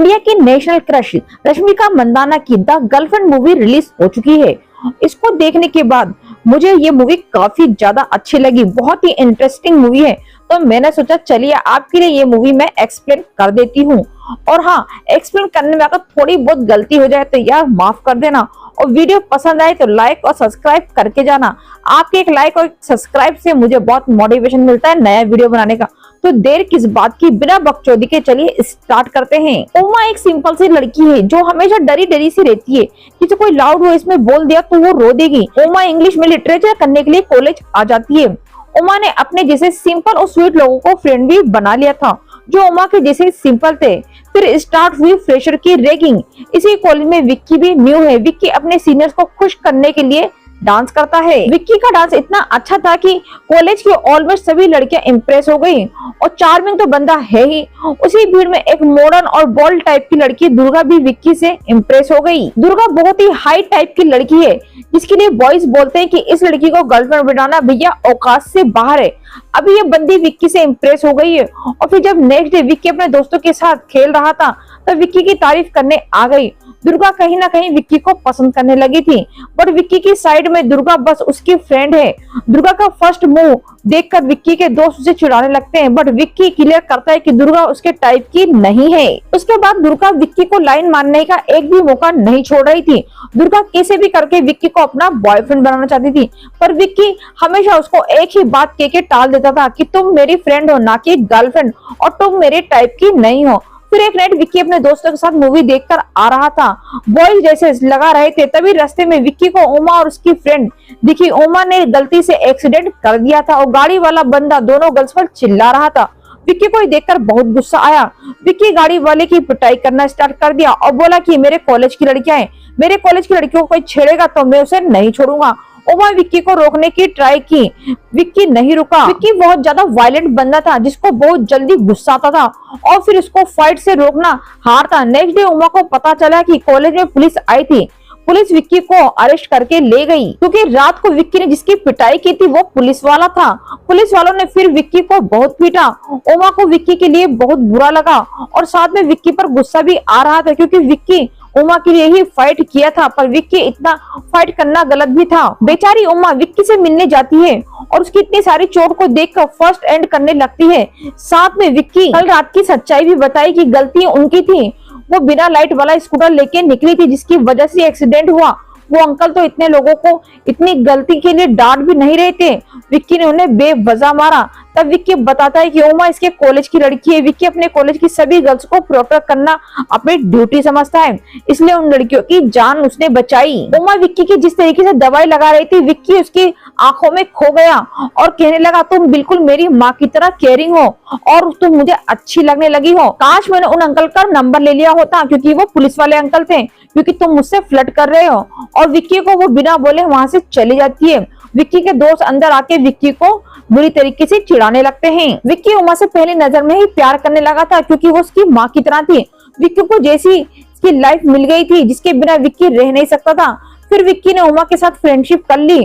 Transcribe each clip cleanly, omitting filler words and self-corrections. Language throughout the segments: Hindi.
इंडिया की नेशनल क्रश रश्मिका मंदाना की द गर्लफ्रेंड मूवी रिलीज हो चुकी है। इसको देखने के बाद मुझे ये मूवी काफी ज्यादा अच्छी लगी, बहुत ही इंटरेस्टिंग मूवी है। तो मैंने सोचा चलिए आपके लिए ये मूवी मैं एक्सप्लेन कर देती हूँ। और हाँ, एक्सप्लेन करने में अगर थोड़ी बहुत गलती हो जाए तो यार माफ कर देना, और वीडियो पसंद आए तो लाइक और सब्सक्राइब करके जाना। आपके एक लाइक और सब्सक्राइब से मुझे बहुत मोटिवेशन मिलता है नया वीडियो बनाने का। तो देर किस बात की, बिना बकचोदी के चलिए स्टार्ट करते हैं। उमा एक सिंपल सी लड़की है जो हमेशा डरी डरी सी रहती है। किसी कोई लाउड वॉइस में बोल दिया तो वो रो देगी। उमा इंग्लिश में लिटरेचर करने के लिए कॉलेज आ जाती है। उमा ने अपने जैसे सिंपल और स्वीट लोगों को फ्रेंड भी बना लिया था जो उमा के जैसे सिंपल थे। फिर स्टार्ट हुई फ्रेशर की रैगिंग। इसी कॉलेज में विक्की भी न्यू है। विक्की अपने सीनियर्स को खुश करने के लिए डांस करता है। विक्की का डांस इतना अच्छा था कि कॉलेज की ऑलमोस्ट सभी लड़कियां इंप्रेस हो गई। और चार्मिंग तो बंदा है ही। उसी भीड़ में एक मॉडर्न और बोल्ड टाइप की लड़की दुर्गा भी विक्की से इंप्रेस हो गई। दुर्गा बहुत ही हाई टाइप की लड़की है जिसके लिए बॉयज बोलते हैं कि इस लड़की को गर्लफ्रेंड बनाना भैया औकात से बाहर है। अभी ये बंदी विक्की से इंप्रेस हो गई है। और फिर जब नेक्स्ट डे विक्की अपने दोस्तों के साथ खेल रहा था तब विक्की की तारीफ करने आ गई। दुर्गा कहीं ना कहीं विक्की को पसंद करने लगी थी, बट विक्की की साइड में दुर्गा बस उसकी फ्रेंड है। दुर्गा का फर्स्ट मूव देखकर विक्की के दोस्त उसे चिढ़ाने लगते हैं, बट विक्की क्लियर करता है कि दुर्गा उसके टाइप की नहीं है। उसके बाद दुर्गा विक्की को लाइन मारने का एक भी मौका नहीं छोड़ रही थी। दुर्गा कैसे भी करके विक्की को अपना बॉयफ्रेंड बनाना चाहती थी, पर विक्की हमेशा उसको एक ही बात कह के टाल देता था कि तुम मेरी फ्रेंड हो ना कि गर्लफ्रेंड, और तुम मेरे टाइप की नहीं हो। फिर एक नाइट विक्की अपने दोस्तों के साथ मूवी देखकर आ रहा था। बॉयज जैसे लगा रहे थे, तभी रास्ते में विक्की को उमा और उसकी फ्रेंड दिखी। उमा ने गलती से एक्सीडेंट कर दिया था और गाड़ी वाला बंदा दोनों गर्ल्स पर चिल्ला रहा था। विक्की को देखकर बहुत गुस्सा आया। विक्की गाड़ी वाले की पिटाई करना स्टार्ट कर दिया और बोला कि मेरे कॉलेज की लड़कियां हैं, मेरे कॉलेज की लड़कियों को कोई छेड़ेगा तो मैं उसे नहीं छोड़ूंगा। उमा विक्की को रोकने की ट्राई की, विक्की नहीं रुका। विक्की बहुत ज्यादा वायलेंट बंदा था जिसको बहुत जल्दी गुस्सा आता था और फिर उसको फाइट से रोकना हार था। नेक्स्ट डे उमा को पता चला कि कॉलेज में पुलिस आई थी। पुलिस विक्की को अरेस्ट करके ले गई क्योंकि रात को विक्की ने जिसकी पिटाई की थी वो पुलिस वाला था। पुलिस वालों ने फिर विक्की को बहुत पीटा। उमा को विक्की के लिए बहुत बुरा लगा और साथ में विक्की पर गुस्सा भी आ रहा था क्योंकि विक्की उमा के लिए ही फाइट किया था, पर विक्की इतना फाइट करना गलत भी था। बेचारी उमा विक्की से मिलने जाती है और उसकी इतनी सारी चोट को देखकर फर्स्ट एंड करने लगती है। साथ में विक्की कल रात की सच्चाई भी बताई कि गलती उनकी थी। वो बिना लाइट वाला स्कूटर लेके निकली थी जिसकी वजह से एक्सीडेंट हुआ। वो अंकल तो इतने लोगों को इतनी गलती के लिए डांट भी नहीं रहे थे, विक्की ने उन्हें बेवजह मारा। तब विक्की बताता है कि उमा इसके कॉलेज की लड़की है। विक्की अपने कॉलेज की सभी गर्ल्स को प्रोटेक्ट करना अपनी ड्यूटी समझता है, इसलिए उन लड़कियों की जान उसने बचाई। उमा विक्की की जिस तरीके से दवाई लगा रही थी, विक्की उसकी आंखों में खो गया और कहने लगा तुम बिल्कुल मेरी माँ की तरह केयरिंग हो और तुम मुझे अच्छी लगने लगी हो। काश मैंने उन अंकल का नंबर ले लिया होता क्योंकि वो पुलिस वाले अंकल थे, क्योंकि तुम मुझसे फ्लर्ट कर रहे हो। और विक्की को वो बिना बोले वहां से चली जाती है। विक्की के दोस्त अंदर आके विक्की को बुरी तरीके से चिढ़ाने लगते हैं। विक्की उमा से पहली नजर में ही प्यार करने लगा था क्योंकि वो उसकी माँ की तरह थी। विक्की को जैसी इसकी लाइफ मिल गई थी जिसके बिना विक्की रह नहीं सकता था। फिर विक्की ने उमा के साथ फ्रेंडशिप कर ली।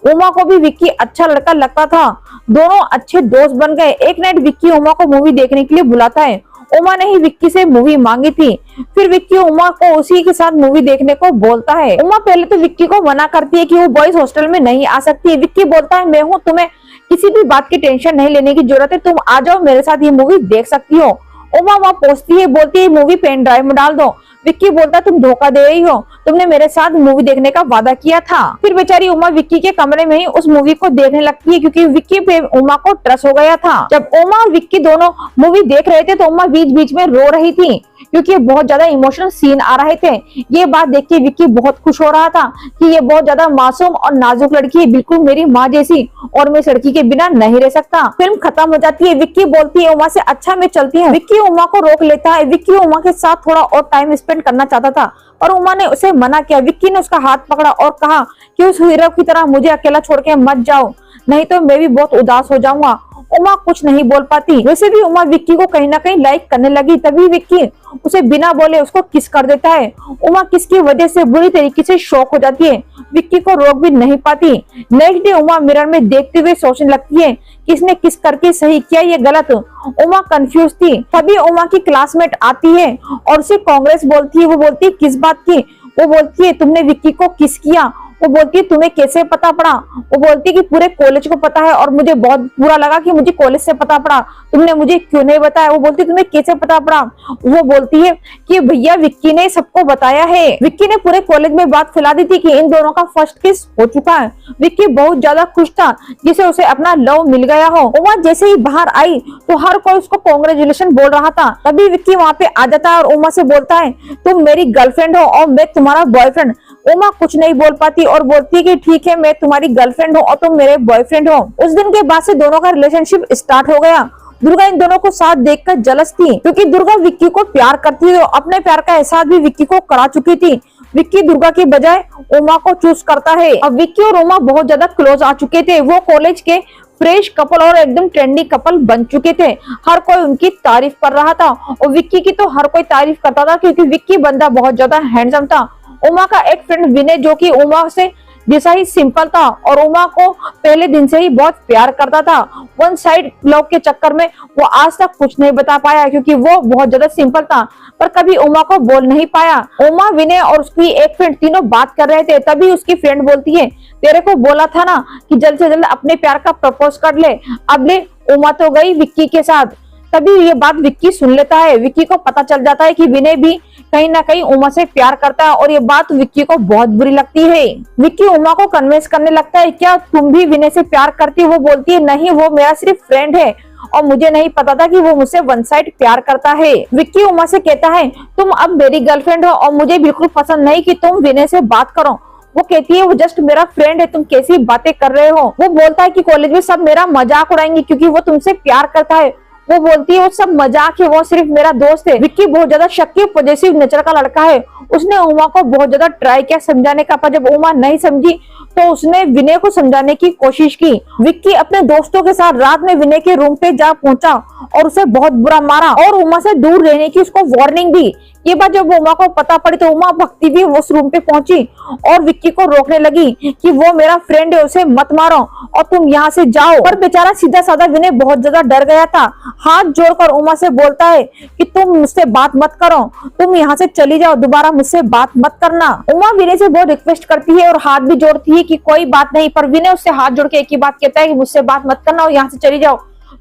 उमा को भी विक्की अच्छा लड़का लगता था। दोनों अच्छे दोस्त बन गए। एक नाइट विक्की उमा को मूवी देखने के लिए बुलाता है। उमा ने ही विक्की से मूवी मांगी थी। फिर विक्की उमा को उसी के साथ मूवी देखने को बोलता है। उमा पहले तो विक्की को मना करती है कि वो बॉयज हॉस्टल में नहीं आ सकती। विक्की बोलता है मैं हूँ, तुम्हें किसी भी बात की टेंशन नहीं लेने की जरूरत है, तुम आ जाओ मेरे साथ ये मूवी देख सकती हो। उमा वहां पहुंचती है, बोलती है मूवी पेन ड्राइव में डाल दो। विक्की बोलता है तुम धोखा दे रही हो, तुमने मेरे साथ मूवी देखने का वादा किया था। फिर बेचारी उमा विक्की के कमरे में ही उस मूवी को देखने लगती है क्योंकि विक्की पे उमा को ट्रस्ट हो गया था। जब उमा और विक्की दोनों मूवी देख रहे थे तो उमा बीच बीच में रो रही थी क्योंकि बहुत ज्यादा इमोशनल सीन आ रहे थे। ये बात देख के विक्की बहुत खुश हो रहा था कि ये बहुत ज्यादा मासूम और नाजुक लड़की है, बिल्कुल मेरी माँ जैसी, और मैं इस लड़की के बिना नहीं रह सकता। फिल्म खत्म हो जाती है। विक्की बोलती है उमा से अच्छा मैं चलती हूँ। विक्की उमा को रोक लेता है। विक्की उमा के साथ थोड़ा और टाइम स्पेंड करना चाहता था और उमा ने उसे मना किया। विक्की ने उसका हाथ पकड़ा और कहा कि उस हीरो की तरह मुझे अकेला छोड़ के मत जाओ, नहीं तो मैं भी बहुत उदास हो जाऊंगा। उमा कुछ नहीं बोल पाती। वैसे भी उमा विक्की को कहीं ना कहीं लाइक करने लगी, तभी विक्की उसे बिना बोले उसको किस कर देता है। उमा किस की वजह से बुरी तरीके से शॉक हो जाती है, विक्की को रोक भी नहीं पाती। नेक्स्ट डे उमा मिरर में देखते हुए सोचने लगती है किसने किस करके सही किया, ये गलत। उमा कंफ्यूज थी। तभी उमा की क्लासमेट आती है और उसे कांग्रेस बोलती है। वो बोलती है किस बात की? वो बोलती है तुमने विक्की को किस किया। वो बोलती है तुम्हें कैसे पता पड़ा? वो बोलती है कि पूरे कॉलेज को पता है और मुझे बहुत बुरा लगा कि मुझे कॉलेज से पता पड़ा, तुमने मुझे क्यों नहीं बताया? वो बोलती है तुम्हें कैसे पता पड़ा? वो बोलती है कि भैया विक्की ने सबको बताया है। विक्की ने पूरे कॉलेज में बात फैला दी थी कि इन दोनों का फर्स्ट किस हो चुका है। विक्की बहुत ज्यादा खुश था जिसे उसे अपना लव मिल गया हो। उमा जैसे ही बाहर आई तो हर कोई उसको कांग्रेचुलेशन बोल रहा था। तभी विक्की वहाँ पे आ जाता है और उमा से बोलता है तुम मेरी गर्लफ्रेंड हो और मैं तुम्हारा बॉयफ्रेंड। उमा कुछ नहीं बोल पाती और बोलती है कि ठीक है मैं तुम्हारी गर्लफ्रेंड हूँ और तुम मेरे बॉयफ्रेंड हो। उस दिन के बाद से दोनों का रिलेशनशिप स्टार्ट हो गया। दुर्गा इन दोनों को साथ देखकर जलस थी क्योंकि दुर्गा विक्की को प्यार करती थी। अपने प्यार का एहसास भी विक्की को करा चुकी थी। विक्की दुर्गा की बजाय उमा को चूज करता है। अब विक्की और उमा बहुत ज्यादा क्लोज आ चुके थे। वो कॉलेज के फ्रेश कपल और एकदम ट्रेंडी कपल बन चुके थे। हर कोई उनकी तारीफ कर रहा था और विक्की की तो हर कोई तारीफ करता था क्योंकि विक्की बंदा बहुत ज्यादा हैंडसम था। उमा का एक फ्रेंड विनय जो कि उमा से जैसा ही सिंपल था और उमा को पहले दिन से ही बहुत प्यार करता था। वन साइड लव के चक्कर में वो आज तक कुछ नहीं बता पाया क्योंकि वो बहुत ज्यादा सिंपल था, पर कभी उमा को बोल नहीं पाया। उमा, विनय और उसकी एक फ्रेंड तीनों बात कर रहे थे। तभी उसकी फ्रेंड बोलती है तेरे को बोला था ना कि जल्द से जल्द अपने प्यार का प्रपोज कर ले। अब ले उमा तो गई विक्की के साथ। तभी ये बात विक्की सुन लेता है। विक्की को पता चल जाता है कि विनय भी कहीं ना कहीं उमा से प्यार करता है और ये बात विक्की को बहुत बुरी लगती है। विक्की उमा को कन्विंस करने लगता है क्या तुम भी विनय से प्यार करती हो? वो बोलती है नहीं, वो मेरा सिर्फ फ्रेंड है और मुझे नहीं पता था कि वो मुझसे वन साइड प्यार करता है। विक्की उमा से कहता है तुम अब मेरी गर्लफ्रेंड हो और मुझे बिल्कुल पसंद नहीं कि तुम विनय से बात करो। वो कहती है वो जस्ट मेरा फ्रेंड है, तुम कैसी बातें कर रहे हो। वो बोलता है कि कॉलेज में सब मेरा मजाक उड़ाएंगे क्योंकि वो तुमसे प्यार करता है। वो बोलती है वो सब मजाक है, वो सिर्फ मेरा दोस्त है। विक्की बहुत ज्यादा शक्की पॉजिटिव नेचर का लड़का है। उसने उमा को बहुत ज्यादा ट्राई किया समझाने का, पर जब उमा नहीं समझी तो उसने विनय को समझाने की कोशिश की। विक्की अपने दोस्तों के साथ रात में विनय के रूम पे जा पहुंचा और उसे बहुत बुरा मारा और उमा से दूर रहने की उसको वार्निंग दी। ये बात जब उमा को पता पड़ी तो उमा भक्ति भी उस रूम पे पहुंची और विक्की को रोकने लगी कि वो मेरा फ्रेंड है, उसे मत मारो और तुम यहाँ से जाओ। पर बेचारा सीधा साधा विनय बहुत ज्यादा डर गया था। हाथ जोड़कर उमा से बोलता है कि तुम मुझसे बात मत करो, तुम यहाँ से चली जाओ, दोबारा मुझसे बात मत करना। उमा विनय से बहुत रिक्वेस्ट करती है और हाथ भी जोड़ती है कि कोई बात नहीं, पर विनय उससे हाथ जोड़ के एक ही बात कहता है कि मुझसे बात मत करना और यहाँ से चली जाओ।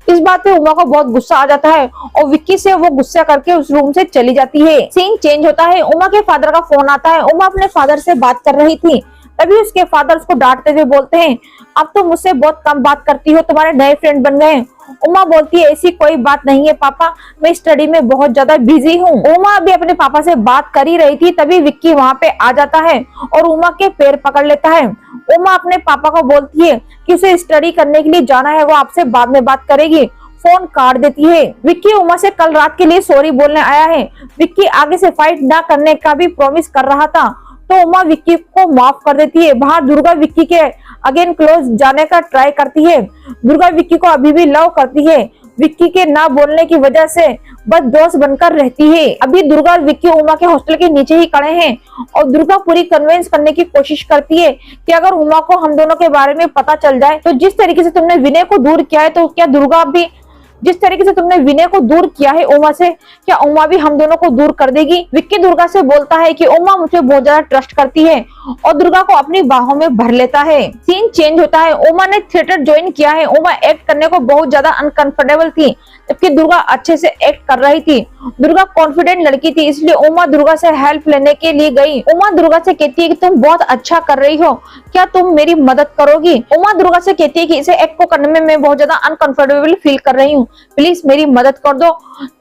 इस बात पे उमा को बहुत गुस्सा आ जाता है और विक्की से वो गुस्सा करके उस रूम से चली जाती है। सीन चेंज होता है। उमा के फादर का फोन आता है। उमा अपने फादर से बात कर रही थी, तभी उसके फादर उसको डांटते हुए बोलते हैं अब तो मुझसे बहुत कम बात करती हो, तुम्हारे नए फ्रेंड बन गए। उमा बोलती है ऐसी कोई बात नहीं है पापा, मैं स्टडी में बहुत ज्यादा बिजी हूँ। उमा अभी अपने पापा से बात कर ही रही थी, तभी विक्की वहाँ पे आ जाता है और उमा के पैर पकड़ लेता है। उमा अपने पापा को बोलती है कि उसे स्टडी करने के लिए जाना है, वो आपसे बाद में बात करेगी। फोन काट देती है। विक्की उमा से कल रात के लिए सॉरी बोलने आया है। विक्की आगे से फाइट ना करने का भी प्रॉमिस कर रहा था, तो उमा विक्की को माफ कर देती है। बाहर दुर्गा विक्की के अगेन क्लोज जाने का ट्राई करती है। दुर्गा विक्की को अभी भी लव करती है। विक्की के ना बोलने की वजह से बस दोस्त बनकर रहती है। अभी दुर्गा विक्की उमा के हॉस्टल के नीचे ही खड़े हैं और दुर्गा पूरी कन्विंस करने की कोशिश करती है कि अगर उमा को हम दोनों के बारे में पता चल जाए तो जिस तरीके से तुमने विनय को दूर किया है तो क्या दुर्गा भी जिस तरीके से तुमने विनय को दूर किया है उमा से, क्या उमा भी हम दोनों को दूर कर देगी? विक्की दुर्गा से बोलता है कि उमा मुझे बहुत ज्यादा ट्रस्ट करती है और दुर्गा को अपनी बाहों में भर लेता है। सीन चेंज होता है। उमा ने थिएटर ज्वाइन किया है। उमा एक्ट करने को बहुत ज्यादा अनकंफर्टेबल थी, जबकि दुर्गा अच्छे से एक्ट कर रही थी। दुर्गा कॉन्फिडेंट लड़की थी, इसलिए उमा दुर्गा से हेल्प लेने के लिए गई। उमा दुर्गा से कहती है कि तुम बहुत अच्छा कर रही हो, क्या तुम मेरी मदद करोगी? उमा दुर्गा से कहती है कि इसे एक्ट को करने में मैं बहुत ज्यादा अनकंफर्टेबल फील कर रही हूँ, प्लीज मेरी मदद कर दो।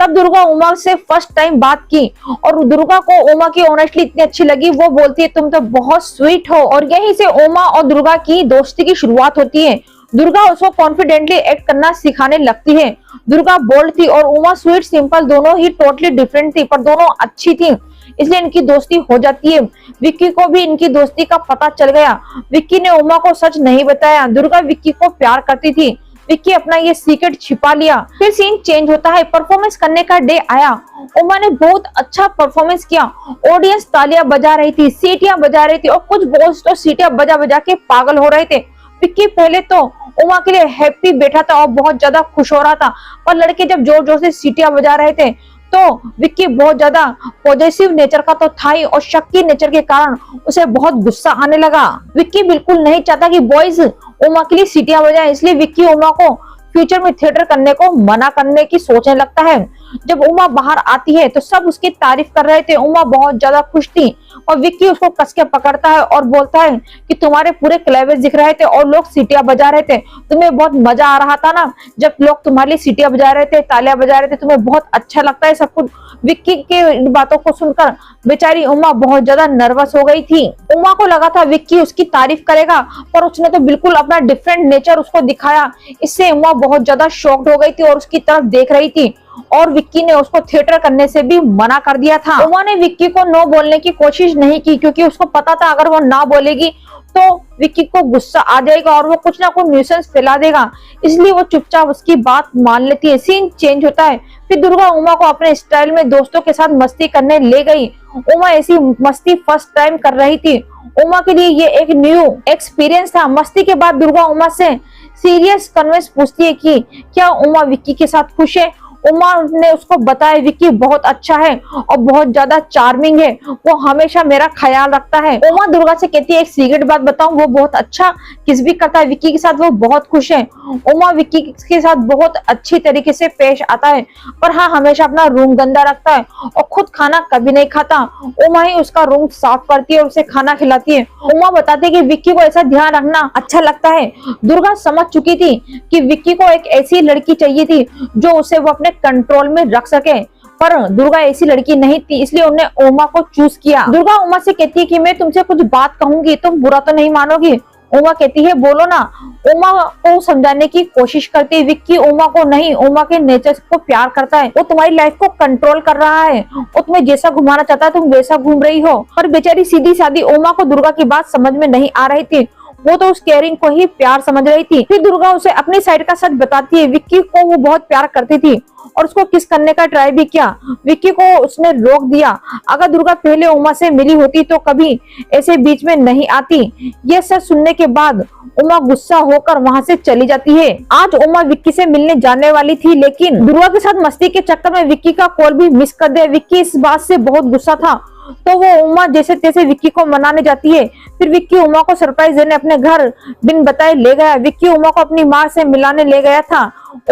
तब दुर्गा उमा से फर्स्ट टाइम बात की और दुर्गा को उमा की ऑनेस्टली इतनी अच्छी लगी। वो बोलती है तुम तो बहुत स्वीट हो और यहीं से उमा और दुर्गा की दोस्ती की शुरुआत होती है। दुर्गा उसको कॉन्फिडेंटली एक्ट करना सिखाने लगती है। दुर्गा बोल्ड थी और उमा स्वीट सिंपल दोनों ही टोटली डिफरेंट थी, पर दोनों अच्छी थी, इसलिए इनकी दोस्ती हो जाती है। विक्की को भी इनकी दोस्ती का पता चल गया। विक्की ने उमा को सच नहीं बताया। दुर्गा विक्की को प्यार करती थी, विक्की अपना ये सीक्रेट छिपा लिया। फिर सीन चेंज होता है, परफॉर्मेंस करने का डे आया। उमा ने बहुत अच्छा परफॉर्मेंस किया, ऑडियंस तालियां बजा रही थी, सीटियां बजा रही थी और कुछ बॉस तो सीटियां बजा बजा के पागल हो रहे थे। विक्की पहले तो उमा के लिए हैप्पी बैठा था और बहुत ज्यादा खुश हो रहा था, पर लड़के जब जोर जोर से सीटियां बजा रहे थे तो विक्की बहुत ज्यादा पॉजिटिव नेचर का तो था ही और शक्की नेचर के कारण उसे बहुत गुस्सा आने लगा। विक्की बिल्कुल नहीं चाहता कि बॉयज उमा के लिए सीटियां बजाएं, इसलिए विक्की उमा को फ्यूचर में थिएटर करने को मना करने की सोचने लगता है। जब उमा बाहर आती है तो सब उसकी तारीफ कर रहे थे, उमा बहुत ज्यादा खुश थी और विक्की उसको कस के पकड़ता है और बोलता है कि तुम्हारे पूरे क्लेवर्स दिख रहे थे और लोग सीटियां बजा रहे थे, तुम्हें बहुत मजा आ रहा था ना जब लोग तुम्हारे लिए सीटियां बजा रहे थे, तालियां बजा रहे थे, तुम्हें बहुत अच्छा लगता है सब कुछ। विक्की के इन बातों को सुनकर बेचारी उमा बहुत ज्यादा नर्वस हो गई थी। उमा को लगा था विक्की उसकी तारीफ करेगा, पर उसने तो बिल्कुल अपना डिफरेंट नेचर उसको दिखाया। इससे उमा बहुत ज्यादा शॉक्ड हो गई थी और उसकी तरफ देख रही थी और विक्की ने उसको थिएटर करने से भी मना कर दिया था। उमा ने विक्की को नो बोलने की कोशिश नहीं की क्योंकि उसको पता था अगर वो ना बोलेगी तो विक्की को गुस्सा आ जाएगा और वो कुछ ना कुछ न्यूसेंस फैला देगा, इसलिए वो चुपचाप उसकी बात मान लेती है। सीन चेंज होता है, फिर दुर्गा उमा को अपने स्टाइल में दोस्तों के साथ मस्ती करने ले गई। उमा ऐसी मस्ती फर्स्ट टाइम कर रही थी, उमा के लिए ये एक न्यू एक्सपीरियंस था। मस्ती के बाद दुर्गा उमा से सीरियस कन्वेंस पूछती है कि क्या उमा विक्की के साथ खुश है। उमा ने उसको बताया विक्की बहुत अच्छा है और बहुत ज्यादा चार्मिंग है, वो हमेशा मेरा ख्याल रखता है। उमा दुर्गा से कहती है एक सीक्रेट बात बताऊं, वो बहुत अच्छा किस भी करता है विक्की के साथ, वो बहुत खुश है। उमा विक्की के साथ बहुत अच्छी तरीके से पेश आता है, पर हाँ हमेशा अपना रूम गंदा रखता है और खुद खाना कभी नहीं खाता। उमा ही उसका रूम साफ करती है और उसे खाना खिलाती है। उमा बताती है कि विक्की को ऐसा ध्यान रखना अच्छा लगता है। दुर्गा समझ चुकी थी कि विक्की को एक ऐसी लड़की चाहिए थी जो उसे वो अपने कंट्रोल में रख सके, पर दुर्गा ऐसी लड़की नहीं थी, इसलिए उन्हें उमा को चूज किया। दुर्गा उमा से कहती है कि मैं तुमसे कुछ बात कहूंगी, तुम बुरा तो नहीं मानोगी। उमा कहती है बोलो ना। उमा को समझाने की कोशिश करती है विक्की उमा को नहीं, उमा के नेचर को प्यार करता है, वो तुम्हारी लाइफ को कंट्रोल कर रहा है, वो तुम्हें जैसा घुमाना चाहता है तुम वैसा घूम रही हो। पर बेचारी सीधी सादी उमा को दुर्गा की बात समझ में नहीं आ रही थी, वो तो उस केयरिंग को ही प्यार समझ रही थी। फिर दुर्गा उसे अपनी साइड का सच बताती है, विक्की को वो बहुत प्यार करती थी और उसको किस करने का ट्राई भी किया, विक्की को उसने रोक दिया। अगर दुर्गा पहले उमा से मिली होती तो कभी ऐसे बीच में नहीं आती। ये सच सुनने के बाद उमा गुस्सा होकर वहां से चली जाती है। आज उमा विक्की से मिलने जाने वाली थी, लेकिन दुर्गा के साथ मस्ती के चक्कर में विक्की का कॉल भी मिस कर दिया। विक्की इस बात से बहुत गुस्सा था तो वो उमा जैसे तैसे विक्की को मनाने जाती है। फिर विक्की उमा को सरप्राइज देने अपने घर बिन बताए ले गया। विक्की उमा को अपनी माँ से मिलाने ले गया था।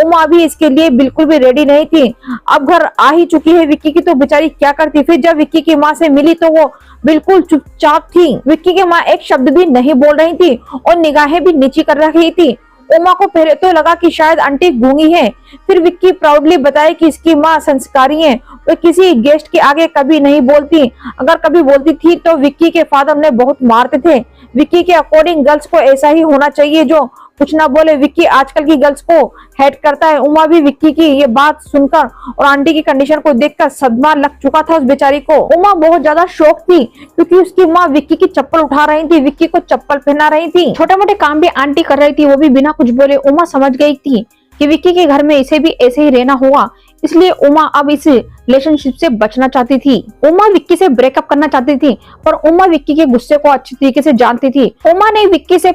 उमा भी इसके लिए बिल्कुल भी रेडी नहीं थी। अब घर आ ही चुकी है विक्की की तो बेचारी क्या करती। फिर जब विक्की की माँ से मिली तो वो बिल्कुल चुपचाप थी। विक्की की माँ एक शब्द भी नहीं बोल रही थी और निगाहें भी नीची कर रही थी। उमा को पहले तो लगा कि शायद आंटी गूंगी है, फिर विक्की प्राउडली बताया कि इसकी माँ संस्कारी है, वो किसी गेस्ट के आगे कभी नहीं बोलती, अगर कभी बोलती थी तो विक्की के फादर ने बहुत मारते थे। विक्की के अकॉर्डिंग गर्ल्स को ऐसा ही होना चाहिए जो कुछ ना बोले। विक्की आजकल की गर्ल्स को हेट करता है। उमा भी विक्की की ये बात सुनकर और आंटी की कंडीशन को देखकर सदमा लग चुका था उस बेचारी को। उमा बहुत ज्यादा शौक थी क्योंकि उसकी माँ विक्की की चप्पल उठा रही थी, विक्की को चप्पल पहना रही थी, छोटे मोटे काम भी आंटी कर रही थी, वो भी बिना कुछ बोले। उमा समझ गई थी कि विक्की के घर में इसे भी ऐसे ही रहना होगा, इसलिए उमा अब इस रिलेशनशिप से बचना चाहती थी। उमा विक्की से ब्रेकअप करना चाहती थी, पर उमा विक्की के गुस्से को अच्छी तरीके से जानती थी। उमा ने विक्की से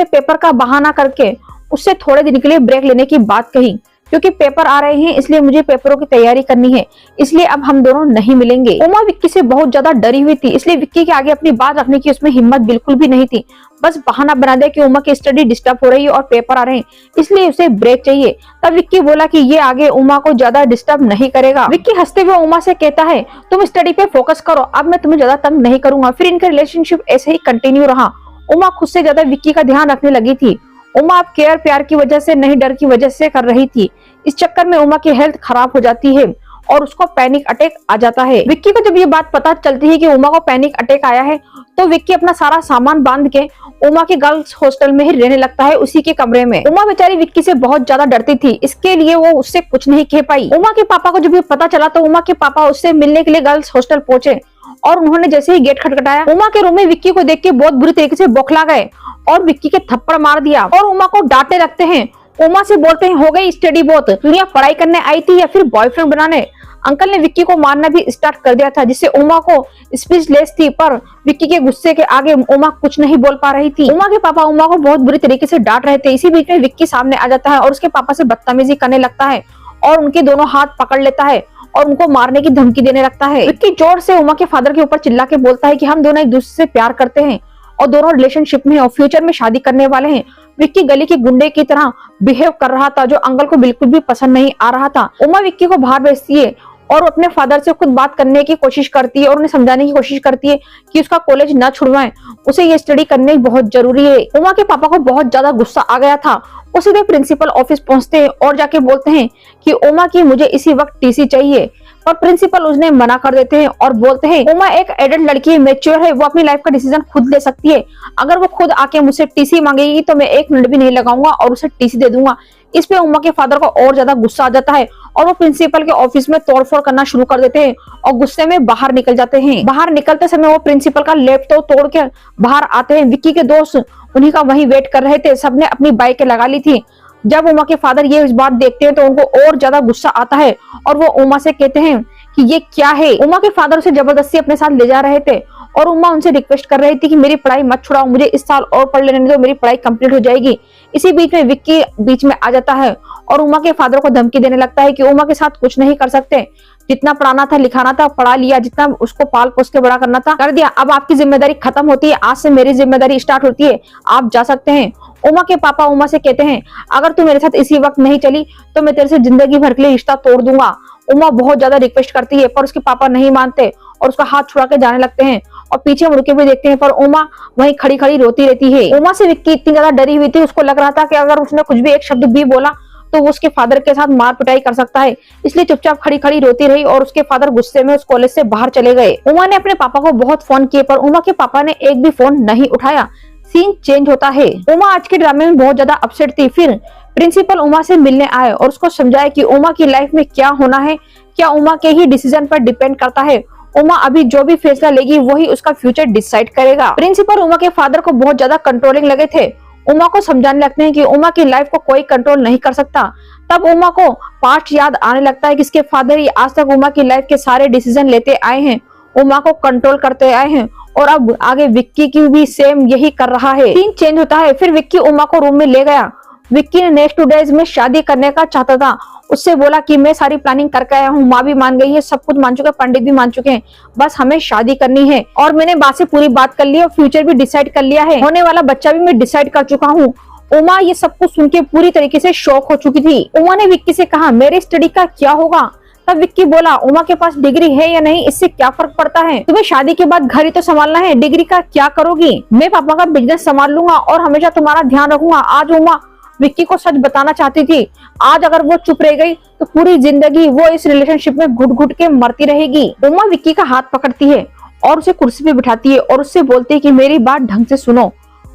पेपर का बहाना करके उससे थोड़े दिन के लिए ब्रेक लेने की बात कही, क्योंकि पेपर आ रहे हैं इसलिए मुझे पेपरों की तैयारी करनी है, इसलिए अब हम दोनों नहीं मिलेंगे। उमा विक्की से बहुत ज्यादा डरी हुई थी, इसलिए विक्की के आगे अपनी बात रखने की उसमें हिम्मत बिल्कुल भी नहीं थी। बस बहाना बना दे कि उमा की स्टडी डिस्टर्ब हो रही है और पेपर आ रहे हैं, इसलिए उसे ब्रेक चाहिए। तब विक्की बोला कि ये आगे उमा को ज्यादा डिस्टर्ब नहीं करेगा। विक्की हंसते हुए उमा से कहता है तुम स्टडी पे फोकस करो, अब मैं तुम्हें ज्यादा तंग नहीं करूंगा। फिर इनका रिलेशनशिप ऐसे ही कंटिन्यू रहा। उमा खुद से ज्यादा विक्की का ध्यान रखने लगी थी। उमा अब केयर प्यार की वजह से नहीं डर की वजह से कर रही थी। इस चक्कर में उमा की हेल्थ खराब हो जाती है और उसको पैनिक अटैक आ जाता है। विक्की को जब ये बात पता चलती है कि उमा को पैनिक अटैक आया है तो विक्की अपना सारा सामान बांध के उमा के गर्ल्स हॉस्टल में ही रहने लगता है, उसी के कमरे में। उमा बेचारी विक्की से बहुत ज्यादा डरती थी, इसके लिए वो उससे कुछ नहीं कह पाई। उमा के पापा को जब ये पता चला तो उमा के पापा उससे मिलने के लिए गर्ल्स हॉस्टल पहुंचे और उन्होंने जैसे ही गेट खटखटाया, उमा के रूम में विक्की को देख के बहुत बुरी तरीके से बौखला गए और विक्की के थप्पड़ मार दिया और उमा को डांटने लगते हैं। उमा से बोलते हैं, हो गई स्टडी बहुत, दुनिया पढ़ाई करने आई थी या फिर बॉयफ्रेंड बनाने। अंकल ने विक्की को मारना भी स्टार्ट कर दिया था, जिससे उमा को स्पीचलेस थी, पर विक्की के गुस्से के आगे उमा कुछ नहीं बोल पा रही थी। उमा के पापा उमा को बहुत बुरी तरीके से डांट रहे थे। इसी बीच में विक्की सामने आ जाता है और उसके पापा से बदतमीजी करने लगता है और उनके दोनों हाथ पकड़ लेता है और उनको मारने की धमकी देने लगता है। विक्की जोर से उमा के फादर के ऊपर चिल्ला के बोलता है कि हम दोनों एक दूसरे से प्यार करते हैं और दोनों रिलेशनशिप में और फ्यूचर में शादी करने वाले हैं। विक्की गली के गुंडे की तरह बिहेव कर रहा था, जो अंकल को बिल्कुल भी पसंद नहीं आ रहा था। उमा विक्की को बाहर भेजती है और अपने फादर से खुद बात करने की कोशिश करती है और उन्हें समझाने की कोशिश करती है कि उसका कॉलेज न छुड़वाएं, उसे ये स्टडी करने बहुत जरूरी है। उमा के पापा को बहुत ज्यादा गुस्सा आ गया था। वो सीधे प्रिंसिपल ऑफिस पहुंचते हैं और जाके बोलते हैं कि उमा की मुझे इसी वक्त टीसी चाहिए, पर प्रिंसिपल उसने मना कर देते हैं और बोलते हैं, उमा एक एडल्ट लड़की है, मैच्योर है, वो अपनी लाइफ का डिसीजन खुद ले सकती है। अगर वो खुद आके मुझसे टीसी मांगेगी तो मैं 1 मिनट भी नहीं लगाऊंगा और उसे टीसी दे दूंगा। इस पे उमा के फादर को और ज्यादा गुस्सा आ जाता है और वो प्रिंसिपल के ऑफिस में तोड़फोड़ करना शुरू कर देते हैं और गुस्से में बाहर निकल जाते हैं। बाहर निकलते समय वो प्रिंसिपल का लैपटॉप तोड़ के बाहर आते हैं। विक्की के दोस्त उन्हीं का वहीं वेट कर रहे थे, सबने अपनी बाइक लगा ली थी। जब उमा के फादर ये इस बात देखते हैं तो उनको और ज्यादा गुस्सा आता है और वो उमा से कहते हैं कि ये क्या है। उमा के फादर उसे जबरदस्ती अपने साथ ले जा रहे थे और उमा उनसे रिक्वेस्ट कर रही थी कि मेरी पढ़ाई मत छुड़ाओ, मुझे इस साल और पढ़ लेने दो, मेरी पढ़ाई कंप्लीट हो जाएगी। इसी बीच में विक्की बीच में आ जाता है और उमा के फादर को धमकी देने लगता है कि उमा के साथ कुछ नहीं कर सकते, जितना पढ़ाना था लिखाना था पढ़ा लिया, जितना उसको पाल पोस के बड़ा करना था कर दिया, अब आपकी जिम्मेदारी खत्म होती है, आज से मेरी जिम्मेदारी स्टार्ट होती है, आप जा सकते हैं। उमा के पापा उमा से कहते हैं, अगर तू मेरे साथ इसी वक्त नहीं चली तो मैं तेरे से जिंदगी भर के लिए रिश्ता तोड़ दूंगा। उमा बहुत ज्यादा रिक्वेस्ट करती है पर उसके पापा नहीं मानते और उसका हाथ छुड़ा के जाने लगते हैं और पीछे मुड़ के भी देखते हैं, पर उमा वहीं खड़ी खड़ी रोती रहती है। उमा से विक्की इतनी ज्यादा डरी हुई थी, उसको लग रहा था कि अगर उसने कुछ भी एक शब्द भी बोला तो वो उसके फादर के साथ मार पिटाई कर सकता है, इसलिए चुपचाप खड़ी खड़ी रोती रही और उसके फादर गुस्से में उस कॉलेज से बाहर चले गए। उमा ने अपने पापा को बहुत फोन किए पर उमा के पापा ने एक भी फोन नहीं उठाया। सीन चेंज होता है। उमा आज के ड्रामे में बहुत ज्यादा अपसेट थी। फिर प्रिंसिपल उमा से मिलने आए और उसको समझाया कि उमा की लाइफ में क्या होना है, क्या उमा के ही डिसीजन पर डिपेंड करता है। उमा अभी जो भी फैसला लेगी वही उसका फ्यूचर डिसाइड करेगा। प्रिंसिपल उमा के फादर को बहुत ज्यादा कंट्रोलिंग लगे थे। उमा को समझाने लगते हैं कि उमा की लाइफ को कोई कंट्रोल नहीं कर सकता। तब उमा को पास्ट याद आने लगता है कि इसके फादर ही आज तक उमा की लाइफ के सारे डिसीजन लेते आए हैं, उमा को कंट्रोल करते आए हैं और अब आगे विक्की की भी सेम यही कर रहा है। सीन चेंज होता है। फिर विक्की उमा को रूम में ले गया। विक्की ने नेक्स्ट 2 डेज में शादी करने का चाहता था। उससे बोला कि मैं सारी प्लानिंग करके आया हूँ, माँ भी मान गई है, सब कुछ मान चुके हैं, पंडित भी मान चुके हैं, बस हमें शादी करनी है और मैंने बात से पूरी बात कर ली और फ्यूचर भी डिसाइड कर लिया है, होने वाला बच्चा भी मैं डिसाइड कर चुका हूँ। उमा ये सब कुछ सुन के पूरी तरीके से शॉक हो चुकी थी। उमा ने विक्की से कहा, मेरे स्टडी का क्या होगा? तब विक्की बोला, उमा के पास डिग्री है या नहीं इससे क्या फर्क पड़ता है, तुम्हें शादी के बाद घर ही तो संभालना है, डिग्री का क्या करोगी? मैं पापा का बिजनेस संभाल लूंगा और हमेशा तुम्हारा ध्यान रखूंगा। आज उमा विक्की को सच बताना चाहती थी। आज अगर वो चुप रह गई तो पूरी जिंदगी वो इस रिलेशनशिप में घुट घुट के मरती रहेगी। उमा विक्की का हाथ पकड़ती है और उसे कुर्सी पे बिठाती है और उससे बोलती है कि मेरी बात ढंग से सुनो।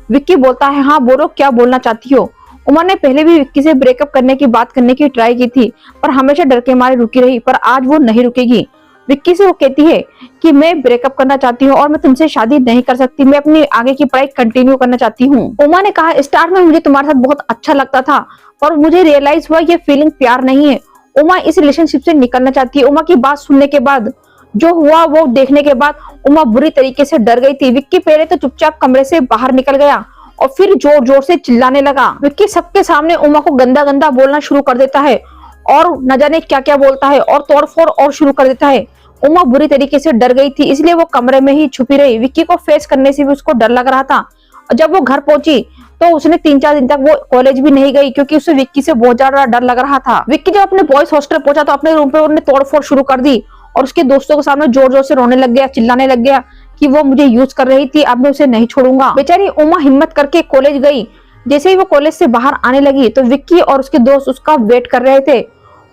विक्की बोलता है, हाँ बोलो, क्या बोलना चाहती हो? उमा ने पहले भी विक्की से ब्रेकअप करने की बात करने की ट्राई की थी पर हमेशा डर के मारे रुकी रही, पर आज वो नहीं रुकेगी। विक्की से वो कहती है कि मैं ब्रेकअप करना चाहती हूँ और मैं तुमसे शादी नहीं कर सकती, मैं अपनी आगे की पढ़ाई कंटिन्यू करना चाहती हूँ। उमा ने कहा, स्टार्ट में मुझे तुम्हारे साथ बहुत अच्छा लगता था पर मुझे रियलाइज हुआ ये फीलिंग प्यार नहीं है। उमा इस रिलेशनशिप से निकलना चाहती है। उमा की बात सुनने के बाद, जो हुआ वो देखने के बाद उमा बुरी तरीके से डर गई थी। विक्की पहले तो चुपचाप कमरे से बाहर निकल गया और फिर जोर जोर से चिल्लाने लगा। विक्की सबके सामने उमा को गंदा गंदा बोलना शुरू कर देता है और न जाने क्या क्या बोलता है और तोड़फोड़ और शुरू कर देता है। उमा बुरी तरीके से डर गई थी, इसलिए वो कमरे में ही छुपी रही। विक्की को फेस करने से भी उसको डर लग रहा था। जब वो घर पहुंची तो उसने 3-4 दिन तक वो कॉलेज भी नहीं गई क्योंकि उसे विक्की से बहुत ज्यादा डर लग रहा था। विक्की जब अपने बॉयज हॉस्टल पहुंचा तो अपने रूम पे उन्होंने तोड़फोड़ शुरू कर दी और उसके दोस्तों के सामने जोर जोर से रोने लग गया, चिल्लाने लग गया कि वो मुझे यूज कर रही थी, अब मैं उसे नहीं छोड़ूंगा। बेचारी उमा हिम्मत करके कॉलेज गई। जैसे ही वो कॉलेज से बाहर आने लगी तो विक्की और उसके दोस्त उसका वेट कर रहे थे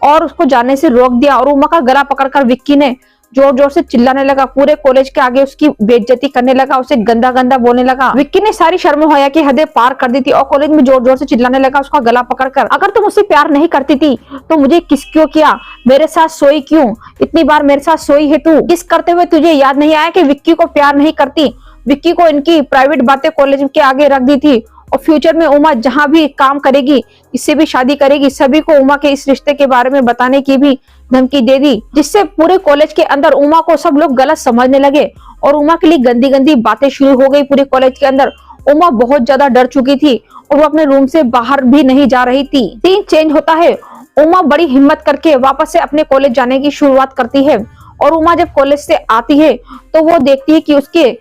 और उसको जाने से रोक दिया और उमा का गला पकड़कर विक्की ने जोर जोर से चिल्लाने लगा, पूरे कॉलेज के आगे उसकी बेइज्जती करने लगा, उसे गंदा गंदा बोलने लगा। विक्की ने सारी शर्म हया की हदें पार कर दी थी और कॉलेज में जोर जोर से चिल्लाने लगा उसका गला पकड़कर, अगर तुम उससे प्यार नहीं करती थी तो मुझे किस क्यों किया, मेरे साथ सोई क्यों, इतनी बार मेरे साथ सोई है तू, किस करते हुए तुझे याद नहीं आया कि विक्की को प्यार नहीं करती। विक्की को इनकी प्राइवेट बातें कॉलेज के आगे रख दी थी और फ्यूचर में उमा जहां भी काम करेगी, इससे भी शादी करेगी, सभी को उमा के इस रिश्ते के बारे में बताने की भी धमकी दे दी, जिससे पूरे कॉलेज के अंदर उमा को सब लोग गलत समझने लगे और उमा के लिए गंदी गंदी बातें शुरू हो गई पूरे कॉलेज के अंदर। उमा बहुत ज्यादा डर चुकी थी और वो अपने रूम से बाहर भी नहीं जा रही थी। सीन चेंज होता है, उमा बड़ी हिम्मत करके वापस से अपने कॉलेज जाने की शुरुआत करती है और उमा जब कॉलेज से आती है तो वो देखती है कि उसके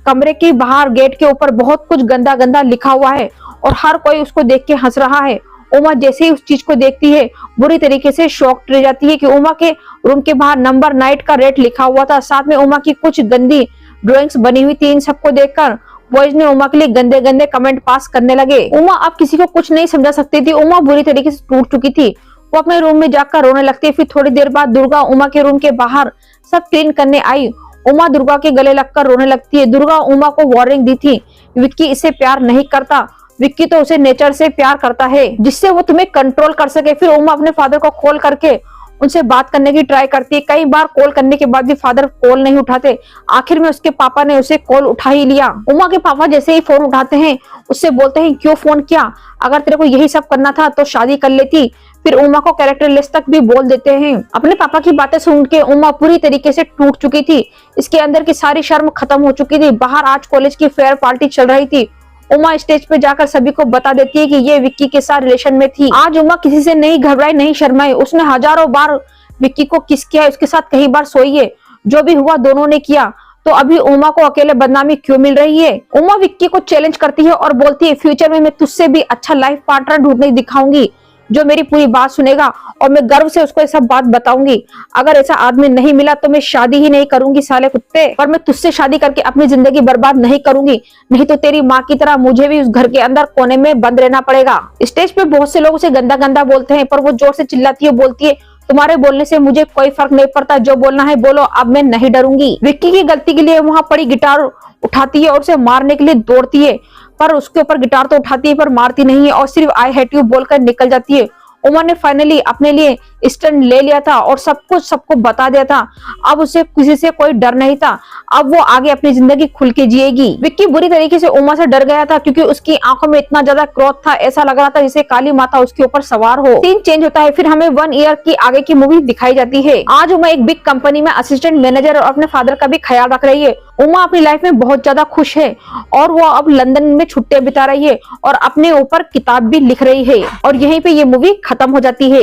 कमरे के बाहर गेट के ऊपर बहुत कुछ गंदा गंदा लिखा हुआ है और हर कोई उसको देख के हंस रहा है। उमा जैसे ही उस चीज को देखती है बुरी तरीके से शॉक रह जाती है कि उमा के रूम के बाहर नंबर नाइट का रेट लिखा हुआ था, साथ में उमा की कुछ गंदी ड्राइंग्स बनी हुई थी। इन सबको देखकर बॉयज ने उमा के लिए गंदे गंदे कमेंट पास करने लगे। उमा अब किसी को कुछ नहीं समझा सकती थी, उमा बुरी तरीके से टूट चुकी थी। वो अपने रूम में जाकर रोने लगती है। फिर थोड़ी देर बाद दुर्गा उमा के रूम के बाहर सब क्लीन करने आई। उमा दुर्गा के गले लगकर रोने लगती है। दुर्गा उमा को वार्निंग दी थी, विक्की इसे प्यार नहीं करता, विक्की तो उसे नेचर से प्यार करता है जिससे वो तुम्हें कंट्रोल कर सके। फिर उमा अपने फादर को कॉल करके उनसे बात करने की ट्राई करती है। कई बार कॉल करने के बाद भी फादर कॉल नहीं उठाते। आखिर में उसके पापा ने उसे कॉल उठा ही लिया। उमा के पापा जैसे ही फोन उठाते हैं उससे बोलते हैं क्यों फोन किया, अगर तेरे को यही सब करना था तो शादी कर लेती। फिर उमा को कैरेक्टरलेस तक भी बोल देते हैं। अपने पापा की बातें सुन के उमा पूरी तरीके से टूट चुकी थी। इसके अंदर की सारी शर्म खत्म हो चुकी थी। बाहर आज कॉलेज की फेयर पार्टी चल रही थी। उमा स्टेज पे जाकर सभी को बता देती है कि ये विक्की के साथ रिलेशन में थी। आज उमा किसी से नहीं घबराई, नहीं शर्माई। उसने हजारों बार विक्की को किस किया है, उसके साथ कई बार सोई है। जो भी हुआ दोनों ने किया, तो अभी उमा को अकेले बदनामी क्यों मिल रही है। उमा विक्की को चैलेंज करती है और बोलती है फ्यूचर में मैं तुझसे भी अच्छा लाइफ पार्टनर ढूंढने दिखाऊंगी जो मेरी पूरी बात सुनेगा और मैं गर्व से उसको ऐसा बात बताऊंगी। अगर ऐसा आदमी नहीं मिला तो मैं शादी ही नहीं करूंगी साले कुत्ते, और मैं तुझसे शादी करके अपनी जिंदगी बर्बाद नहीं करूंगी, नहीं तो तेरी माँ की तरह मुझे भी उस घर के अंदर कोने में बंद रहना पड़ेगा। स्टेज पे बहुत से लोग उसे गंदा गंदा बोलते हैं पर वो जोर से चिल्लाती है, बोलती है तुम्हारे बोलने से मुझे कोई फर्क नहीं पड़ता, जो बोलना है बोलो, अब मैं नहीं डरूंगी। विक्की की गलती के लिए वहां पड़ी गिटार उठाती है और उसे मारने के लिए दौड़ती है, पर उसके ऊपर गिटार तो उठाती है पर मारती नहीं है और सिर्फ आई हेट यू बोलकर निकल जाती है। उमा ने फाइनली अपने लिए स्टैंड ले लिया था और सब कुछ सबको बता दिया था। अब उसे किसी से कोई डर नहीं था। अब वो आगे अपनी जिंदगी खुल के जिएगी। विक्की बुरी तरीके से उमा से डर गया था क्योंकि उसकी आंखों में इतना ज्यादा क्रोध था, ऐसा लग रहा था जैसे काली माता उसके ऊपर सवार हो। सीन चेंज होता है, फिर हमें 1 ईयर की आगे की मूवी दिखाई जाती है। आज उमा एक बिग कंपनी में असिस्टेंट मैनेजर और अपने फादर का भी ख्याल रख रही है। उमा अपनी लाइफ में बहुत ज्यादा खुश है और वो अब लंदन में छुट्टियां बिता रही है और अपने ऊपर किताब भी लिख रही है और यहीं पे ये मूवी खत्म हो जाती है।